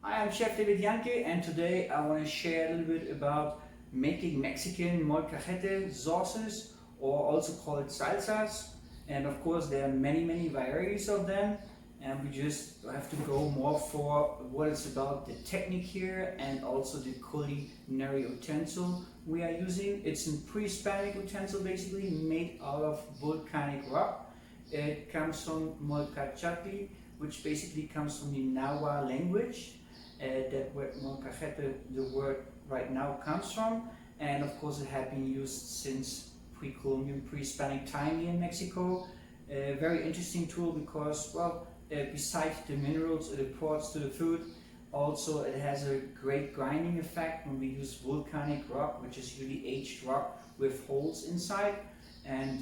Hi, I'm Chef David Jahnke, and today I want to share a little bit about making Mexican molcajete sauces, or also called salsas. And of course there are many varieties of them, and we just have to go more for what it's about, the technique here, and also the culinary utensil we are using. It's a Prehispanic utensil, basically made out of volcanic rock. It comes from molkaʻxete, which basically comes from the Nahuatl language. That word molcajete, the word right now, comes from, and of course it had been used since pre-Columbian, pre-Hispanic time here in Mexico. A very interesting tool because, well, besides the minerals it apports to the food, also it has a great grinding effect when we use volcanic rock, which is really aged rock with holes inside. And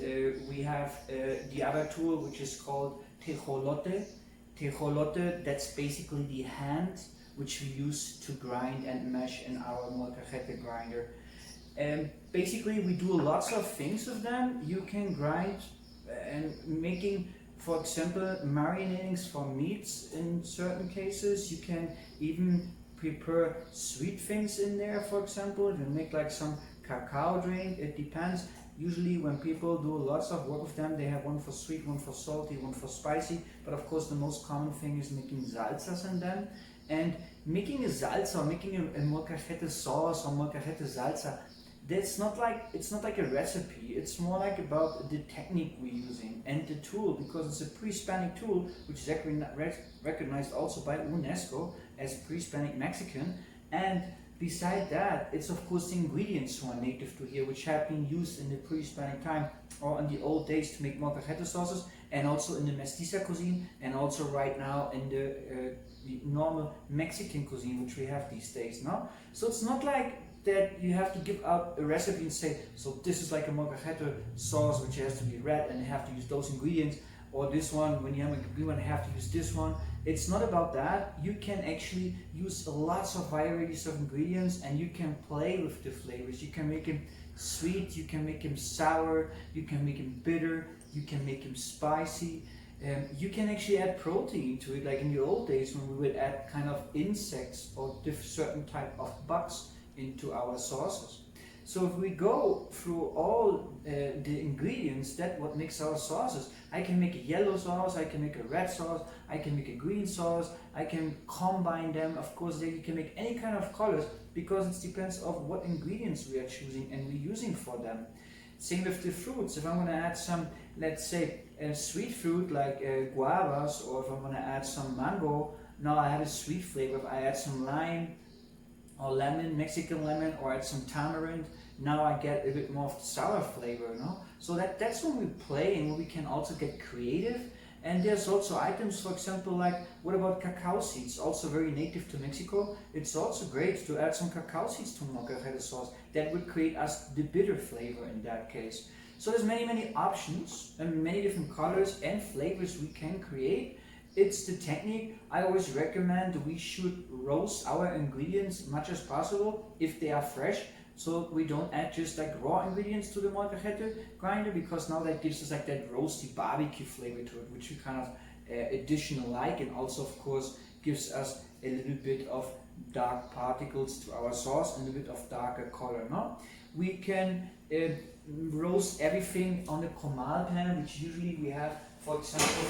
we have the other tool, which is called tejolote. Tejolote, that's basically the hand which we use to grind and mash in our molcajete grinder. Basically we do lots of things with them. You can grind and making, for example, marinadings for meats in certain cases. You can even prepare sweet things in there, for example. You make like some cacao drink, it depends. Usually when people do lots of work with them, they have one for sweet, one for salty, one for spicy. But of course the most common thing is making salsas in them. And making a salsa, or making a molcajete sauce or molcajete salsa, it's not like a recipe. It's more like about the technique we're using and the tool, because it's a pre-Hispanic tool which is recognized also by UNESCO as pre-Hispanic Mexican. And beside that, it's of course the ingredients who are native to here, which have been used in the pre-Hispanic time or in the old days to make molcajete sauces, and also in the mestiza cuisine, and also right now in the normal Mexican cuisine which we have these days. No? So it's not like that you have to give out a recipe and say, so this is like a molcajete sauce which has to be red and you have to use those ingredients, or this one, when you have a green one, you have to use this one. It's not about that. You can actually use lots of varieties of ingredients, and you can play with the flavors. You can make them sweet, you can make them sour, you can make them bitter, you can make them spicy. You can actually add protein to it, like in the old days when we would add kind of insects or certain type of bugs into our sauces. So if we go through all the ingredients, that's what makes our sauces. I can make a yellow sauce, I can make a red sauce, I can make a green sauce, I can combine them. Of course, you can make any kind of colors, because it depends on what ingredients we are choosing and we're using for them. Same with the fruits. If I'm going to add some, let's say, sweet fruit like guavas, or if I'm going to add some mango, now I have a sweet flavor. If I add some lime or lemon, Mexican lemon, or add some tamarind, now I get a bit more of the sour flavor, no? So that's when we play and when we can also get creative. And there's also items, for example, like, what about cacao seeds? Also very native to Mexico. It's also great to add some cacao seeds to molcajete sauce. That would create us the bitter flavor in that case. So there's many options and many different colors and flavors we can create. It's the technique. I always recommend we should roast our ingredients much as possible if they are fresh, so we don't add just like raw ingredients to the molcajete grinder, because now that gives us like that roasty barbecue flavor to it, which we kind of additional like, and also of course gives us a little bit of dark particles to our sauce and a bit of darker color. No? We can roast everything on the comal pan, which usually we have, for example,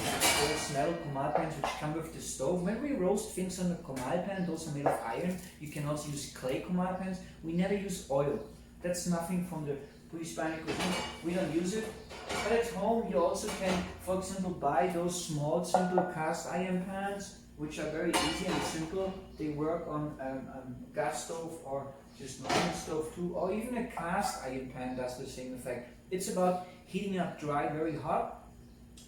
those metal comal pans which come with the stove. When we roast things on the comal pan, those are made of iron. You can also use clay comal pans. We never use oil. That's nothing from the Prehispanic cuisine. We don't use it. But at home you also can, for example, buy those small, simple cast iron pans, which are very easy and simple. They work on a gas stove or just normal stove too, or even a cast iron pan does the same effect. It's about heating up dry, very hot,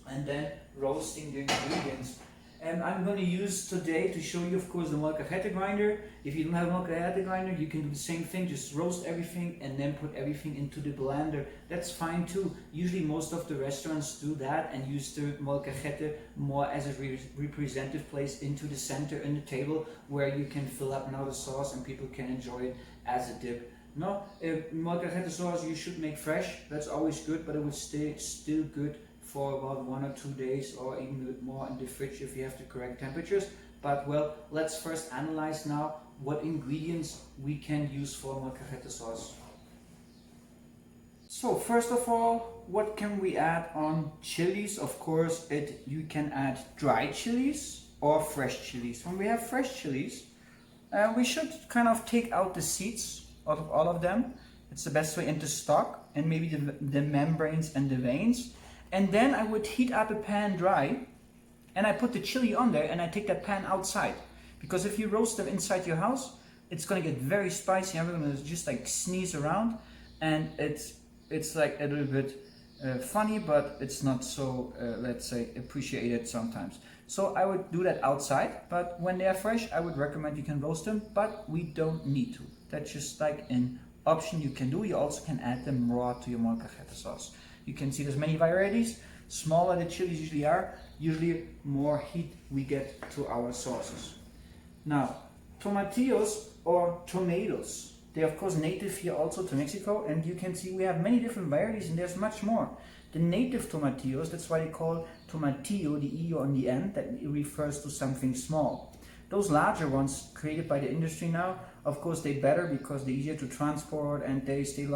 and then roasting the ingredients. And I'm going to use today to show you, of course, the molcajete grinder. If you don't have a molcajete grinder, you can do the same thing, just roast everything and then put everything into the blender. That's fine too. Usually most of the restaurants do that and use the molcajete more as a representative place into the center in the table, where you can fill up now the sauce and people can enjoy it as a dip. No, molcajete sauce you should make fresh. That's always good, but it would stay still good for about 1 or 2 days, or even a bit more in the fridge if you have the correct temperatures. But well, let's first analyze now what ingredients we can use for molcajete sauce. So first of all, what can we add on chilies? Of course, you can add dried chilies or fresh chilies. When we have fresh chilies, we should kind of take out the seeds out of all of them. It's the best way, into stock, and maybe the membranes and the veins. And then I would heat up a pan dry, and I put the chili on there, and I take that pan outside. Because if you roast them inside your house, it's gonna get very spicy. Everyone will just like sneeze around, and it's like a little bit funny, but it's not so, let's say, appreciated sometimes. So I would do that outside, but when they are fresh, I would recommend you can roast them, but we don't need to. That's just like an option you can do. You also can add them raw to your molcajete sauce. You can see there's many varieties. Smaller the chilies usually are, usually more heat we get to our sauces. Now, tomatillos or tomatoes. They're of course native here also to Mexico, and you can see we have many different varieties, and there's much more. The native tomatillos, that's why they call tomatillo, the E on the end, that refers to something small. Those larger ones created by the industry now, of course they're better because they're easier to transport and they stay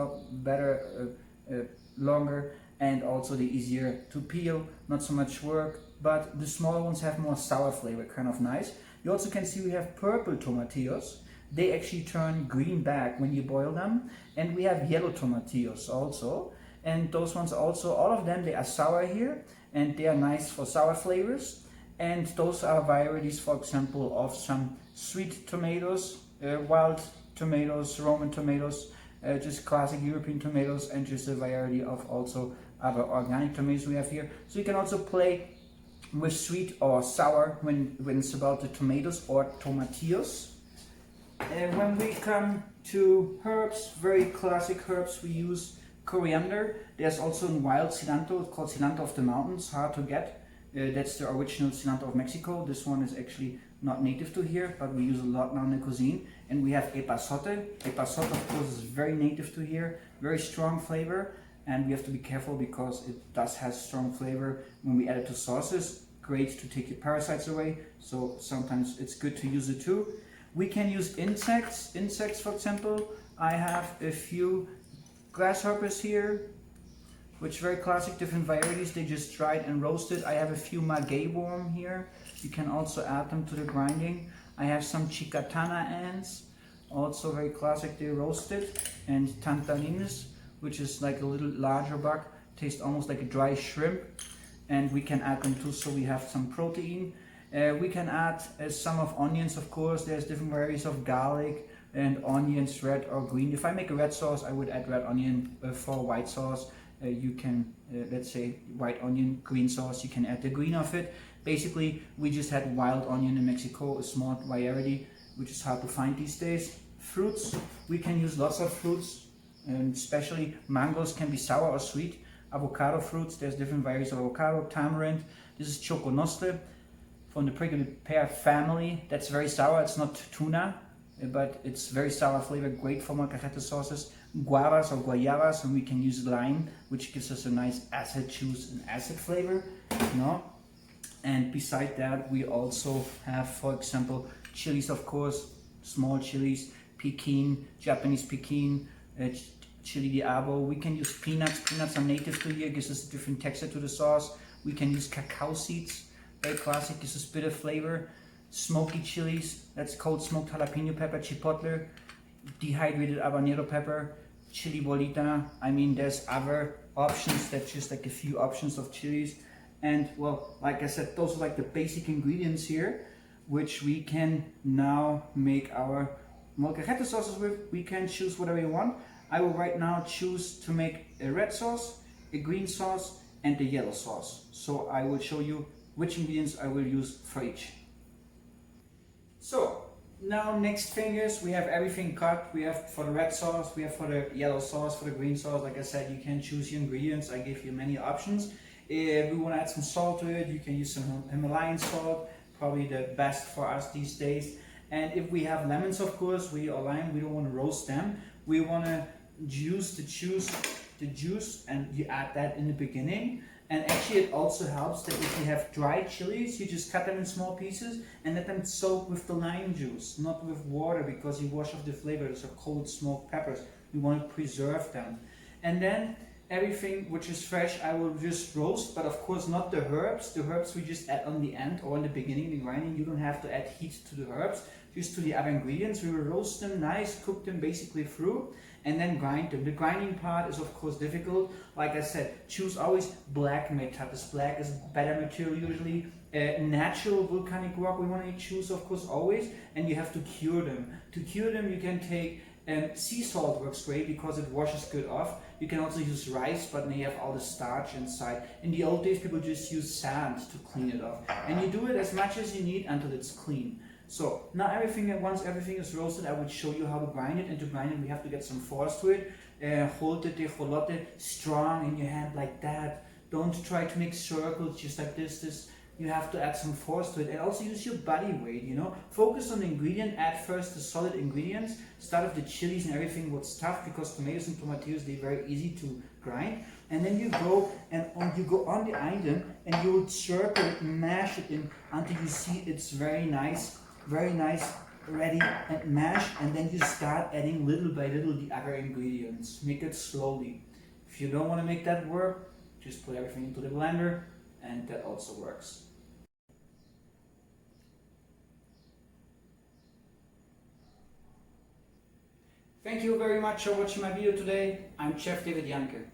longer, and also they're easier to peel, not so much work, but the smaller ones have more sour flavor, kind of nice. You also can see we have purple tomatillos. They actually turn green back when you boil them, and we have yellow tomatillos also, and those ones also, all of them, they are sour here, and they are nice for sour flavors. And those are varieties, for example, of some sweet tomatoes, wild tomatoes, Roman tomatoes, just classic European tomatoes, and just a variety of also other organic tomatoes we have here. So you can also play with sweet or sour when it's about the tomatoes or tomatillos. And when we come to herbs, very classic herbs, we use coriander. There's also a wild cilantro, it's called cilantro of the mountains, hard to get. That's the original cilantro of Mexico. This one is actually not native to here, but we use a lot now in the cuisine. And we have epazote. Epazote, of course, is very native to here, very strong flavor. And we have to be careful because it does have strong flavor when we add it to sauces. Great to take your parasites away, so sometimes it's good to use it too. We can use insects, for example. I have a few grasshoppers here, which are very classic, different varieties. They just dried and roasted. I have a few maguey worm here. You can also add them to the grinding. I have some chicatana ants, also very classic, they roasted. And tantalines, which is like a little larger bug, tastes almost like a dry shrimp. And we can add them too, so we have some protein. We can add some of onions, of course. There's different varieties of garlic and onions, red or green. If I make a red sauce, I would add red onion. For white sauce, you can, let's say, white onion, green sauce, you can add the green of it. Basically, we just had wild onion in Mexico, a small variety, which is hard to find these days. Fruits, we can use lots of fruits, and especially mangoes can be sour or sweet. Avocado fruits, there's different varieties of avocado, tamarind. This is choconostle from the prickly pear family. That's very sour, it's not tuna, but it's very sour flavor, great for molcajete sauces. Guavas or guayabas, and we can use lime, which gives us a nice acid juice and acid flavor, you know. And beside that, we also have, for example, chilies, of course, small chilies, Pekin, Japanese Pekin, chili de abo. We can use peanuts. Peanuts are native to here, gives us a different texture to the sauce. We can use cacao seeds, very classic, gives us a bit of flavor. Smoky chilies, that's called smoked jalapeno pepper, chipotle, dehydrated habanero pepper, chili bolita. I mean, there's other options, that's just like a few options of chilies. And well, like I said, those are like the basic ingredients here, which we can now make our molcajete sauces with. We can choose whatever you want. I will right now choose to make a red sauce, a green sauce, and a yellow sauce. So I will show you which ingredients I will use for each. So now next thing is we have everything cut. We have for the red sauce, we have for the yellow sauce, for the green sauce. Like I said, you can choose your ingredients. I gave you many options. If we want to add some salt to it, you can use some Himalayan salt, probably the best for us these days. And if we have lemons, of course, or lime, we don't want to roast them. We want to use the juice, the juice and you add that in the beginning. And actually it also helps that if you have dried chilies, you just cut them in small pieces and let them soak with the lime juice, not with water, because you wash off the flavor. Those are cold smoked peppers. You want to preserve them. And then everything which is fresh I will just roast, but of course not the herbs. The herbs we just add on the end or in the beginning, the grinding. You don't have to add heat to the herbs, just to the other ingredients. We will roast them nice, cook them basically through, and then grind them. The grinding part is of course difficult. Like I said, choose always black metates. Black is better material usually. Natural volcanic rock we want to choose of course always, and you have to cure them. To cure them you can take sea salt works great because it washes good off. You can also use rice, but then you have all the starch inside. In the old days people just use sand to clean it off. And you do it as much as you need until it's clean. So now once everything is roasted, I would show you how to grind it. And to grind it we have to get some force to it. Hold the tejolote strong in your hand like that. Don't try to make circles just like this. You have to add some force to it, and also use your body weight, you know. Focus on the ingredient, add first the solid ingredients, start with the chilies and everything what's tough, because tomatoes and tomatillos, they're very easy to grind. And then you go on the iron and you will circle it, mash it in until you see it's very nice, ready, and mash, and then you start adding little by little the other ingredients. Make it slowly. If you don't want to make that work, just put everything into the blender, and that also works. Thank you very much for watching my video today. I'm Chef David Jahnke.